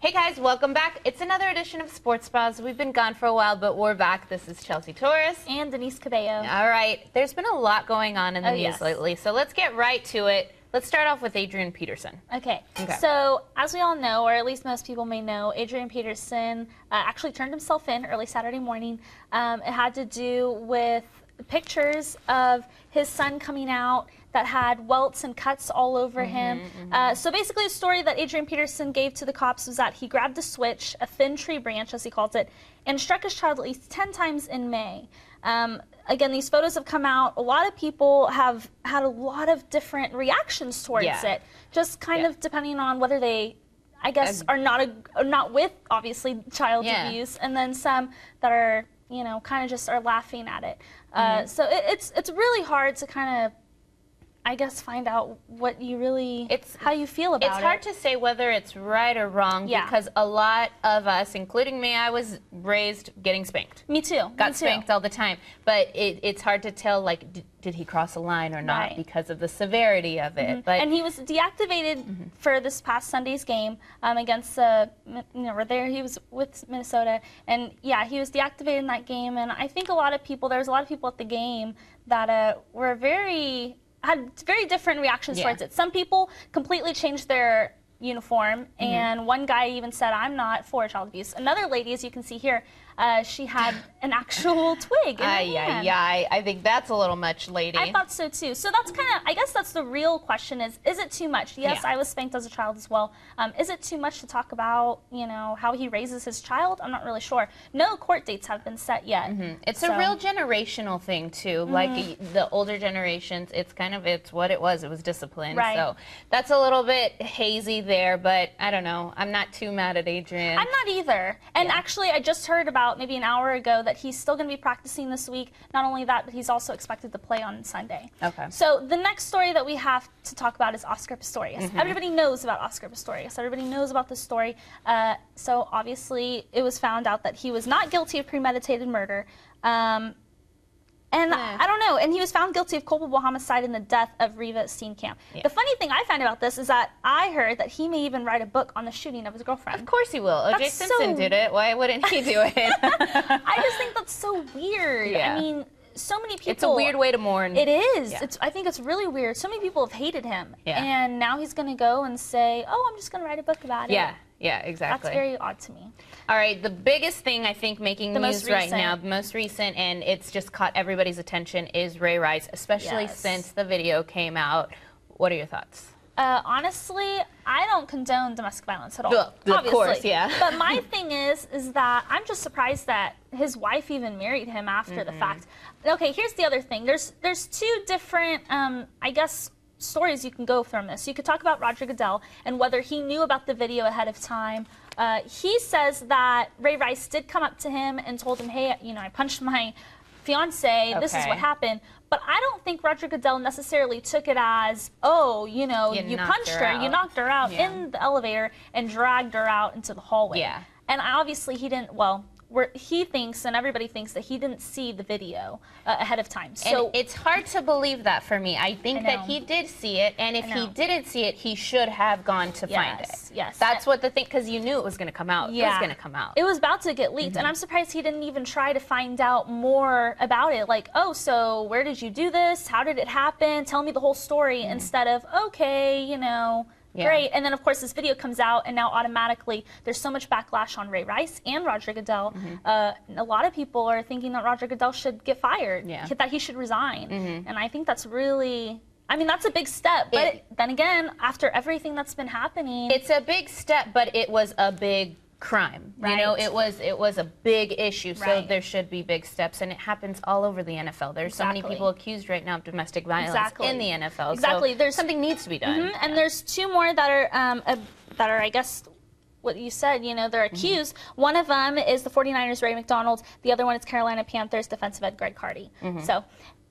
Hey guys, welcome back. It's another edition of Sports Buzz. We've been gone for a while, but we're back. This is Chelsea Torres. And Denise Cabello. All right, there's been a lot going on in the news lately, so let's get right to it. Let's start off with Adrian Peterson. Okay, so as we all know, or at least most people may know, Adrian Peterson actually turned himself in early Saturday morning. It had to do with pictures of his son coming out that had welts and cuts all over him. So basically the story that Adrian Peterson gave to the cops was that he grabbed a switch, a thin tree branch as he calls it, and struck his child at least 10 times in May. Again, these photos have come out. A lot of people have had a lot of different reactions towards it, just kind of depending on whether they, I guess, are not with, obviously, child abuse, and then some that are, you know, kind of just are laughing at it. So it's really hard to kind of, I guess, find out what you really, how you feel about it. It's hard to say whether it's right or wrong because a lot of us, including me, I was raised getting spanked. Me too. Got spanked all the time. But it's hard to tell, like, did he cross a line or not because of the severity of it. But and he was deactivated for this past Sunday's game against, he was with Minnesota. And yeah, he was deactivated in that game. And I think there was a lot of people at the game that had very different reactions towards it. Some people completely changed their uniform, and one guy even said, "I'm not for child abuse." Another lady, as you can see here, she had an actual twig in her hand. I think that's a little much, lady. I thought so too. So that's kind of, I guess that's the real question is it too much? Yes, I was spanked as a child as well. Is it too much to talk about, you know, how he raises his child? I'm not really sure. No court dates have been set yet. It's a real generational thing too. Like the older generations, it's what it was. It was discipline. So that's a little bit hazy there, but I don't know. I'm not too mad at Adrian. I'm not either. And actually, I just heard about maybe an hour ago that he's still going to be practicing this week. Not only that, but he's also expected to play on Sunday. So the next story that we have to talk about is Oscar Pistorius. Everybody knows about Oscar Pistorius. Everybody knows about this story. So obviously, it was found out that he was not guilty of premeditated murder. And I don't know, and he was found guilty of culpable homicide in the death of Reva Steenkamp. The funny thing I find about this is that I heard that he may even write a book on the shooting of his girlfriend. Of course he will. O.J. Simpson did it. Why wouldn't he do it? I just think that's so weird. I mean, so many people. It's a weird way to mourn. It is. I think it's really weird. So many people have hated him. And now he's going to go and say, oh, I'm just going to write a book about it. Yeah, exactly. That's very odd to me. All right, the biggest thing I think making news right now, the most recent, and it's just caught everybody's attention, is Ray Rice, especially since the video came out. What are your thoughts? Honestly, I don't condone domestic violence at all. Of course, But my thing is that I'm just surprised that his wife even married him after the fact. Okay, here's the other thing. There's two different, I guess, stories you can go from this. You could talk about Roger Goodell and whether he knew about the video ahead of time. He says that Ray Rice did come up to him and told him, hey, you know, I punched my fiance, this is what happened. But I don't think Roger Goodell necessarily took it as, oh, you know, you punched her, you knocked her out in the elevator and dragged her out into the hallway. And obviously he didn't, he thinks, and everybody thinks, that he didn't see the video ahead of time. So and it's hard to believe that for me. I think that he did see it, and if he didn't see it, he should have gone to find it. That's what the thing, because you knew it was going to come out. It was going to come out. It was about to get leaked, and I'm surprised he didn't even try to find out more about it. Like, oh, so where did you do this? How did it happen? Tell me the whole story, instead of, okay, you know, great. And then, of course, this video comes out, and now automatically there's so much backlash on Ray Rice and Roger Goodell. A lot of people are thinking that Roger Goodell should get fired, that he should resign. And I think that's really, I mean, that's a big step. But then again, after everything that's been happening. It's a big step, but it was a big crime. You know, it was a big issue, so there should be big steps, and it happens all over the NFL. There's so many people accused right now of domestic violence in the NFL. So there's something needs to be done. And there's two more that are, I guess, what you said, you know, they're accused. One of them is the 49ers' Ray McDonald. The other one is Carolina Panthers defensive end Greg Hardy. So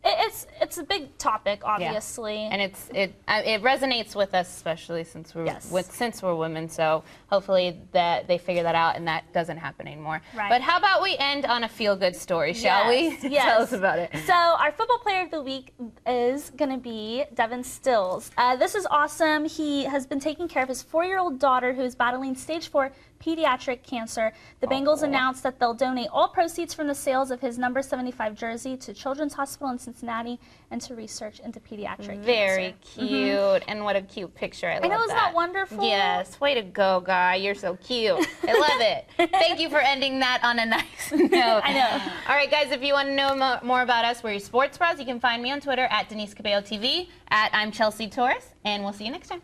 It's a big topic, obviously, and it resonates with us, especially since we're women. So hopefully that they figure that out and that doesn't happen anymore. Right. But how about we end on a feel-good story, shall we? Yes. Tell us about it. So our football player of the week is going to be Devin Stills. This is awesome. He has been taking care of his 4-year-old daughter who is battling stage 4 pediatric cancer. The Bengals announced that they'll donate all proceeds from the sales of his number 75 jersey to Children's Hospital in Cincinnati and to research into pediatric cancer. Very cute. And what a cute picture. I love know, isn't that wonderful? Yes. Way to go, guy. You're so cute. I love it. Thank you for ending that on a nice note. I know. All right, guys, if you want to know more about us, we're your sports bros. You can find me on Twitter at Denise Cabello TV, at I'm Chelsea Torres, and we'll see you next time.